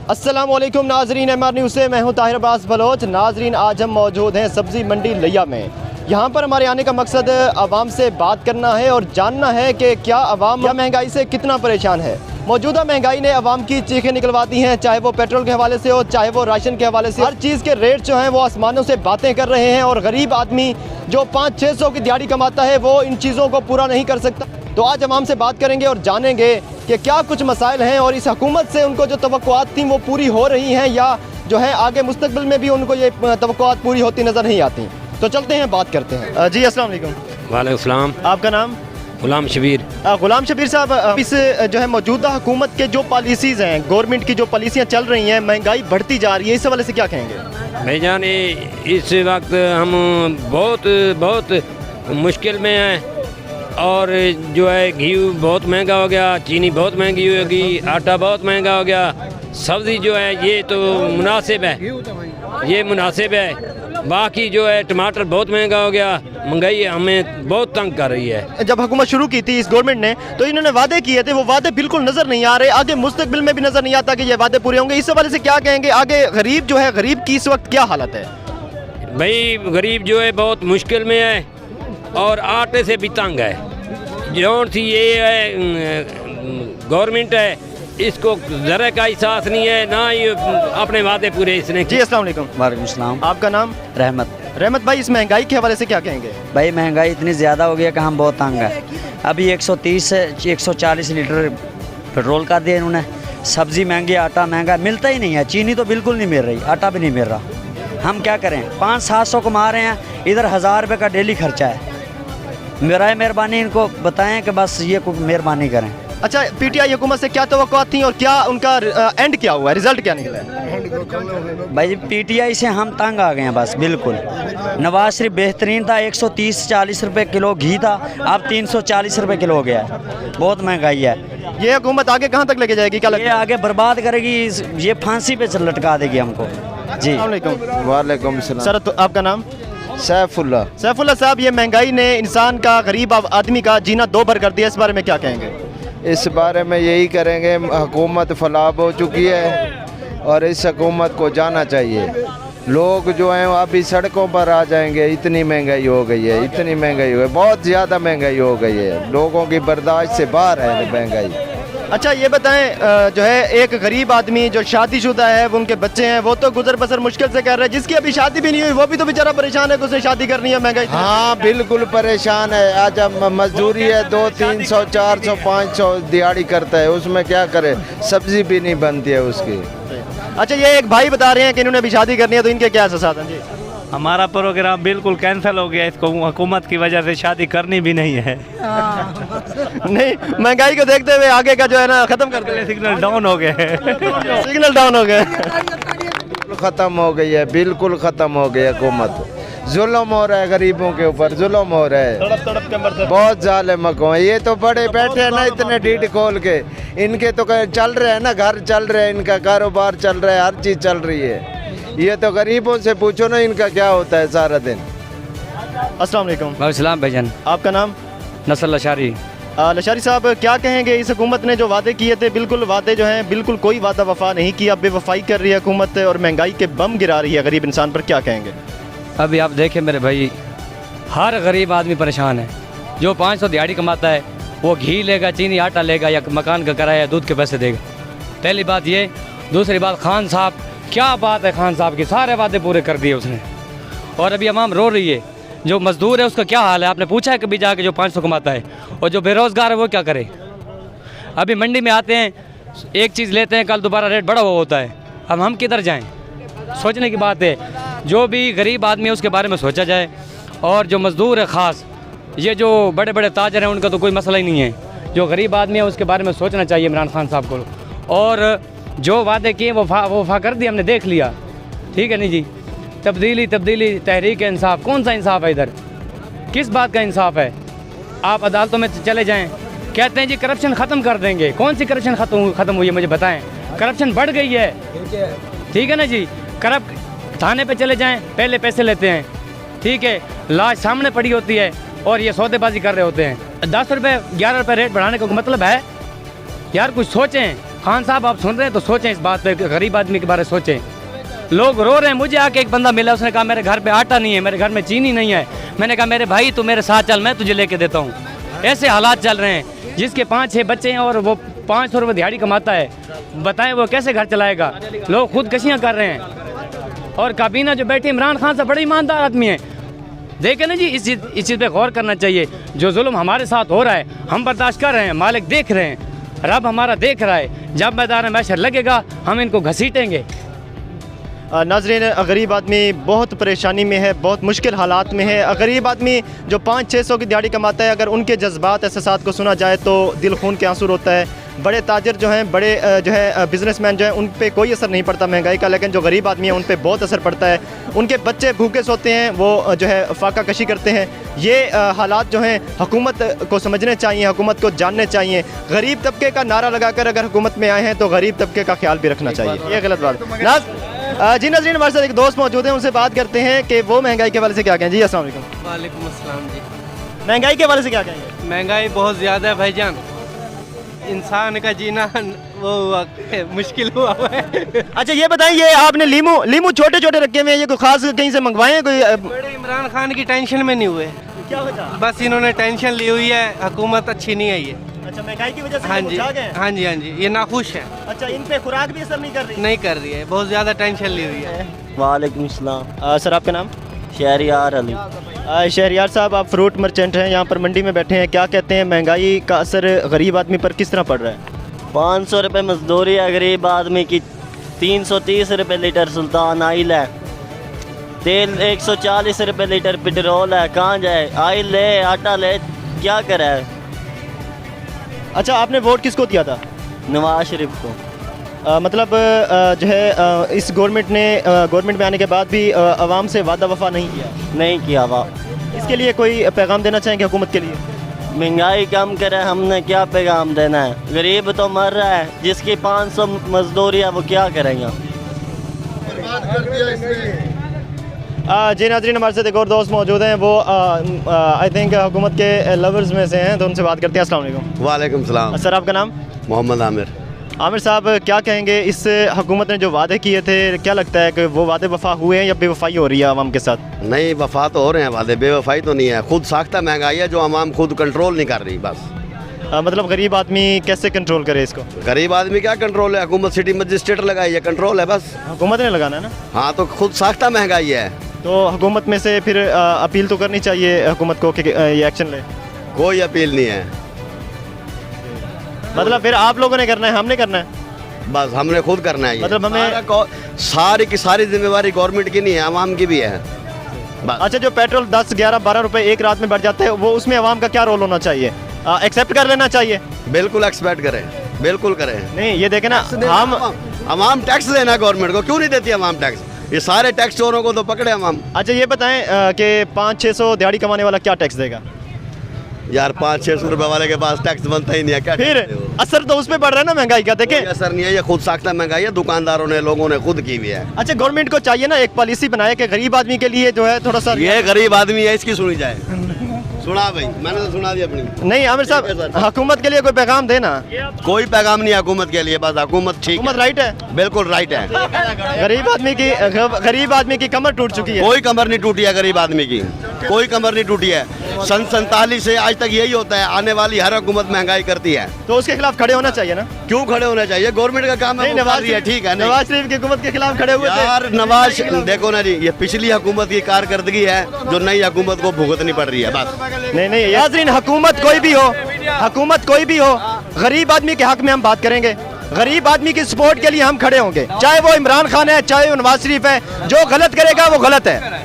अस्सलामुअलैकुम नाजरीन, MR news से मैं हूं ताहिर अब्बास बलोच। नाजरीन, आज हम मौजूद हैं सब्ज़ी मंडी लिया में। यहाँ पर हमारे आने का मकसद आवाम से बात करना है और जानना है कि क्या आवाम महंगाई से कितना परेशान है। मौजूदा महंगाई ने आवाम की चीखें निकलवा दी हैं, चाहे वो पेट्रोल के हवाले से हो, चाहे वो राशन के हवाले से। हर चीज़ के रेट जो हैं वो आसमानों से बातें कर रहे हैं और गरीब आदमी जो 500-600 की दिहाड़ी कमाता है वो इन चीज़ों को पूरा नहीं कर सकता। तो आज आवाम से बात करेंगे और जानेंगे कि क्या कुछ मसाइल हैं और इस हुकूमत से उनको जो तवक्कुआत थी वो पूरी हो रही हैं या जो है आगे मुस्तकबिल में भी उनको ये तवक्कुआत पूरी होती नज़र नहीं आती। तो चलते हैं, बात करते हैं। जी अस्सलाम वालेकुम। वालेकुम सलाम। आपका नाम? गुलाम शबीर। गुलाम शबीर साहब, इस जो है मौजूदा हुकूमत के जो पॉलिसीज़ हैं, गवर्नमेंट की जो पॉलिसियाँ चल रही हैं, महंगाई बढ़ती जा रही है, इस हवाले से क्या कहेंगे? भाईजान, इस वक्त हम बहुत मुश्किल में हैं और जो है घी बहुत महंगा हो गया, चीनी बहुत महंगी होगी, आटा बहुत महंगा हो गया, सब्ज़ी जो है ये तो मुनासिब है, ये मुनासिब है। बाकी जो है टमाटर बहुत महंगा हो गया। महंगाई हमें बहुत तंग कर रही है। जब हुकूमत शुरू की थी इस गवर्नमेंट ने तो इन्होंने वादे किए थे, वो वादे बिल्कुल नज़र नहीं आ रहे, आगे मुस्तकबिल में भी नज़र नहीं आता कि ये वादे पूरे होंगे। इस हवाले से क्या कहेंगे? आगे गरीब जो है, गरीब की इस वक्त क्या हालत है? भाई गरीब जो है बहुत मुश्किल में है और आटे से भी तंग है। जौन सी ये है गवर्नमेंट है, इसको ज़रा का एहसास नहीं है, ना ही अपने वादे पूरे इसने। जी अस्सलाम वालेकुम। वालेकुम सलाम। आपका नाम? रहमत। रहमत भाई, इस महंगाई के हवाले से क्या कहेंगे? भाई महंगाई इतनी ज़्यादा हो गई है कि हम बहुत तंग है। अभी 130 से 140 लीटर पेट्रोल का दिया इन्होंने। सब्ज़ी महंगी, आटा महंगा, मिलता ही नहीं है। चीनी तो बिल्कुल नहीं मिल रही, आटा भी नहीं मिल रहा। हम क्या करें? 500-700 कमा रहे हैं, इधर 1000 रुपये का डेली खर्चा है। मेरा मेहरबानी इनको बताएं कि बस ये मेहरबानी करें। अच्छा, PTI हुकूमत से क्या तवक्कुआत थी और क्या उनका एंड क्या हुआ, रिजल्ट क्या निकला है? भाई PTI से हम तंग आ गए हैं बस बिल्कुल। नवाज शरीफ बेहतरीन था, 130-140 रुपये किलो घी था, अब 340 रुपये किलो हो गया है। बहुत महंगाई है। ये हुकूमत आगे कहाँ तक लेके जाएगी, क्या लगता है? ये आगे बर्बाद करेगी, ये फांसी पे लटका देगी हमको। जी वालेकुम सलाम। सर, तो आपका नाम? सैफुल्ला। सैफुल्ला साहब, ये महंगाई ने इंसान का, गरीब आदमी का जीना दो भर कर दिया, इस बारे में क्या कहेंगे? इस बारे में यही करेंगे, हुकूमत फलाब हो चुकी है और इस हुकूमत को जाना चाहिए। लोग जो हैं अभी सड़कों पर आ जाएंगे, इतनी महंगाई हो गई है, इतनी महंगाई हो गई, बहुत ज़्यादा महंगाई हो गई है, लोगों की बर्दाश्त से बाहर है महंगाई। अच्छा, ये बताएं, जो है एक गरीब आदमी जो शादीशुदा है, वो उनके बच्चे हैं, वो तो गुजर बसर मुश्किल से कर रहे हैं। जिसकी अभी शादी भी नहीं हुई वो भी तो बेचारा परेशान है कि उसे शादी करनी है, महंगाई। हाँ बिल्कुल परेशान है। आज अब मजदूरी है, 200-300 400 500 दिहाड़ी करता है, उसमें क्या करे? सब्जी भी नहीं बनती है उसकी। अच्छा, ये एक भाई बता रहे हैं कि इन्होंने अभी शादी करनी है, तो इनके क्या एहसास हैं? जी, हमारा प्रोग्राम बिल्कुल कैंसिल हो गया, इसको हुकूमत की वजह से शादी करनी भी नहीं है। नहीं, महंगाई को देखते हुए आगे का जो है ना खत्म कर दे। सिग्नल डाउन हो गए। सिग्नल डाउन हो गए। ख़त्म हो गई है, बिल्कुल ख़त्म हो गई है हुकूमत। जुल्म हो रहा है गरीबों के ऊपर, जुल्म हो रहा है, बहुत जालिम हुकूमत। ये तो बड़े बैठे हैं ना इतने ढीठ खोल के, इनके तो चल रहे हैं ना, घर चल रहे हैं, इनका कारोबार चल रहा है, हर चीज़ चल रही है। ये तो गरीबों से पूछो ना इनका क्या होता है सारा दिन। अस्सलाम वालेकुम। वालेकुम भाईजान। आपका नाम? नसर लशारी। लशारी साहब, क्या कहेंगे? इस हुकूमत ने जो वादे किए थे, बिल्कुल वादे जो हैं बिल्कुल कोई वादा वफा नहीं किया, बेवफाई कर रही है हुकूमत और महंगाई के बम गिरा रही है गरीब इंसान पर, क्या कहेंगे? अभी आप देखें मेरे भाई, हर गरीब आदमी परेशान है। जो 500 दिहाड़ी कमाता है वो घी लेगा, चीनी आटा लेगा या मकान का किराया, दूध के पैसे देगा। पहली बात ये। दूसरी बात, खान साहब, क्या बात है खान साहब की, सारे वादे पूरे कर दिए उसने और अभी अवाम रो रही है। जो मजदूर है उसका क्या हाल है? आपने पूछा है कभी जाके जो 500 कमाता है? और जो बेरोज़गार है वो क्या करे? अभी मंडी में आते हैं, एक चीज़ लेते हैं, कल दोबारा रेट बढ़ा हुआ होता है। अब हम किधर जाएं? सोचने की बात है। जो भी गरीब आदमी है उसके बारे में सोचा जाए। और जो मज़दूर है ख़ास, ये जो बड़े बड़े ताजर हैं उनका तो कोई मसला ही नहीं है। जो गरीब आदमी है उसके बारे में सोचना चाहिए इमरान खान साहब को। और जो वादे किए वो वफा कर दिए, हमने देख लिया। ठीक है नहीं जी? तब्दीली तहरीक इंसाफ, कौन सा इंसाफ है इधर? किस बात का इंसाफ है? आप अदालतों में चले जाएं, कहते हैं जी करप्शन ख़त्म कर देंगे। कौन सी करप्शन ख़त्म हुई है मुझे बताएं? करप्शन बढ़ गई है। ठीक है ना जी? थाने पे चले जाएं, पहले पैसे लेते हैं, ठीक है, लाश सामने पड़ी होती है और ये सौदेबाजी कर रहे होते हैं। 10 रुपये 11 रुपये रेट बढ़ाने का मतलब है? यार कुछ सोचें। खान साहब आप सुन रहे हैं तो सोचें इस बात पे, गरीब आदमी के बारे में सोचें। लोग रो रहे हैं। मुझे आके एक बंदा मिला, उसने कहा मेरे घर पे आटा नहीं है, मेरे घर में चीनी नहीं है। मैंने कहा मेरे भाई तू मेरे साथ चल, मैं तुझे लेके देता हूँ। ऐसे हालात चल रहे हैं। जिसके 5-6 बच्चे हैं और वो 500 रुपये दिहाड़ी कमाता है, बताएं वो कैसे घर चलाएगा। लोग खुदकशियाँ कर रहे हैं। और काबीना जो बैठी इमरान खान से बड़े ईमानदार आदमी है। देखें ना जी, इस चीज़ पे गौर करना चाहिए। जो जुल्म हमारे साथ हो रहा है हम बर्दाश्त कर रहे हैं, मालिक देख रहे हैं, रब हमारा देख रहा है। जब मैदान मैशर लगेगा हम इनको घसीटेंगे। नाज़रीन, गरीब आदमी बहुत परेशानी में है, बहुत मुश्किल हालात में है। गरीब आदमी जो 500-600 की दिहाड़ी कमाता है, अगर उनके जज्बात एहसासात को सुना जाए तो दिल खून के आंसू रोता है। बड़े ताजर जो हैं, बड़े जो है बिजनेसमैन जो हैं, उन पे कोई असर नहीं पड़ता महंगाई का, लेकिन जो गरीब आदमी है उन पे बहुत असर पड़ता है। उनके बच्चे भूखे सोते हैं, वो जो है फाका कशी करते हैं। ये हालात जो हैं हुकूमत को समझने चाहिए, हुकूमत को जानने चाहिए। गरीब तबके का नारा लगाकर अगर हुकूमत में आए हैं तो गरीब तबके का ख्याल भी रखना चाहिए। ये गलत बात। जी नाज़रीन, हमारे साथ एक दोस्त मौजूद हैं, उनसे बात करते हैं कि वो महंगाई के हवाले से क्या कहें। जी अस्सलाम वालेकुम। वालेकुम अस्सलाम जी। महंगाई के हवाले से क्या कहेंगे? महंगाई बहुत ज़्यादा है भाईजान, इंसान का जीना वो मुश्किल हुआ है। अच्छा ये बताएं, ये आपने लीमू छोटे छोटे रखे हुए हैं, ये कोई खास कहीं से मंगवाए हैं? कोई बड़े इमरान खान की टेंशन में नहीं हुए, क्या वजह? बस इन्होंने टेंशन ली हुई है, हुकूमत अच्छी नहीं है ये। अच्छा, महंगाई की वजह से हाँ ये जी मुरझा गए हैं? हाँ जी हाँ जी, ये नाखुश है। अच्छा, इन पे खुराक भी असर नहीं कर रही? नहीं कर रही है, बहुत ज़्यादा टेंशन ली हुई है। वालेकुम सलाम। सर आपका नाम? शहरियार अली। शहरियार साहब, आप फ्रूट मर्चेंट हैं, यहाँ पर मंडी में बैठे हैं। क्या कहते हैं, महंगाई का असर गरीब आदमी पर किस तरह पड़ रहा है? 500 रुपये मजदूरी है गरीब आदमी की, 330 रुपये लीटर सुल्तान आइल है, तेल 140 रुपये लीटर पेट्रोल है। कहाँ जाए? आइल ले, आटा ले, क्या करे? अच्छा, आपने वोट किसको दिया था? नवाज शरीफ को। मतलब जो है इस गवर्नमेंट में आने के बाद भी आवाम से वादा वफा नहीं किया? नहीं किया वाह। इसके लिए कोई पैगाम देना चाहेंगे हुकूमत के लिए? महंगाई कम करे, हमने क्या पैगाम देना है? गरीब तो मर रहा है, जिसकी 500 मजदूरी है वो क्या करेगा? जी नाज़रीन, हमारे साथ एक और दोस्त मौजूद हैं, वो आई थिंक हुकूमत के लवर्स में से हैं, तो उनसे बात करते हैं। अस्सलाम वालेकुम। वालेकुम सलाम। सर आपका नाम? मोहम्मद आमिर। आमिर साहब, क्या कहेंगे, इस हुकूमत ने जो वादे किए थे, क्या लगता है कि वो वादे वफा हुए हैं या बेवफाई हो रही है आवाम के साथ? नहीं, वफा तो हो रहे हैं वादे, बेवफाई तो नहीं है। खुद साख्ता महंगाई है जो आवाम खुद कंट्रोल नहीं कर रही। बस मतलब गरीब आदमी कैसे कंट्रोल करे इसको? गरीब आदमी क्या कंट्रोल है? हुकूमत सिटी मजिस्ट्रेट लगाई है, कंट्रोल है बस। हुकूमत ने लगाना है ना? हाँ, तो खुद साख्ता महंगाई है। तो हुकूमत में से फिर अपील तो करनी चाहिए हुकूमत को कि ये एक्शन ले। कोई अपील नहीं है। मतलब फिर आप लोगों ने करना है, हमने करना है? बस हमने खुद करना है ये। मतलब हमें सारी की सारी जिम्मेवारी गवर्नमेंट की नहीं है, आवाम की भी है बस। अच्छा, जो पेट्रोल 10, 11, 12 रुपए एक रात में बढ़ जाता है, वो उसमें आवाम का क्या रोल होना चाहिए? एक्सेप्ट कर लेना चाहिए? बिल्कुल एक्सपेक्ट करें, बिल्कुल करें। नहीं, ये देखें ना, हम आवाम टैक्स देना गवर्नमेंट को, क्यों नहीं देती आवाम टैक्स? ये सारे टैक्स चोरों को तो पकड़े आवाम। अच्छा ये बताएं कि 500-600 दिहाड़ी कमाने वाला क्या टैक्स देगा? यार 500-600 रुपए वाले के पास टैक्स बनता ही नहीं है, क्या फिर असर तो उस पर पड़ रहा है ना महंगाई का। देखें, असर नहीं है, ये खुद साख्ता महंगाई है, दुकानदारों ने, लोगों ने खुद की हुई है। अच्छा, गवर्नमेंट को चाहिए ना एक पॉलिसी बनाए कि गरीब आदमी के लिए जो है थोड़ा सा। ये गरीब आदमी है, इसकी सुनी जाए। सुना भाई, मैंने तो सुना दी अपनी। नहीं आमिर साहब, हुकूमत के लिए कोई पैगाम देना। कोई पैगाम नहीं है हुकूमत के लिए, बस हुकूमत ठीक, हुकूमत राइट है, बिल्कुल राइट है। गरीब आदमी की कमर टूट चुकी है। कोई कमर नहीं टूटी है गरीब आदमी की, कोई कमर नहीं टूटी है। सन 47 से आज तक यही होता है, आने वाली हर हुकूमत महंगाई करती है, तो उसके खिलाफ खड़े होना चाहिए ना? क्यों खड़े होना चाहिए? गवर्नमेंट का काम है, नवाज है, ठीक है। नवाज शरीफ की हुकूमत के खिलाफ खड़े हुए थे यार। नवाज देखो ना जी, ये पिछली हुकूमत की कारकर्दगी है जो नई हुकूमत को भुगतनी पड़ रही है बस। नहीं, नाज़रीन, हुकूमत कोई भी हो, गरीब आदमी के हक में हम बात करेंगे। गरीब आदमी की सपोर्ट के लिए हम खड़े होंगे, चाहे वो इमरान खान है, चाहे वो नवाज शरीफ है। जो गलत करेगा वो गलत है।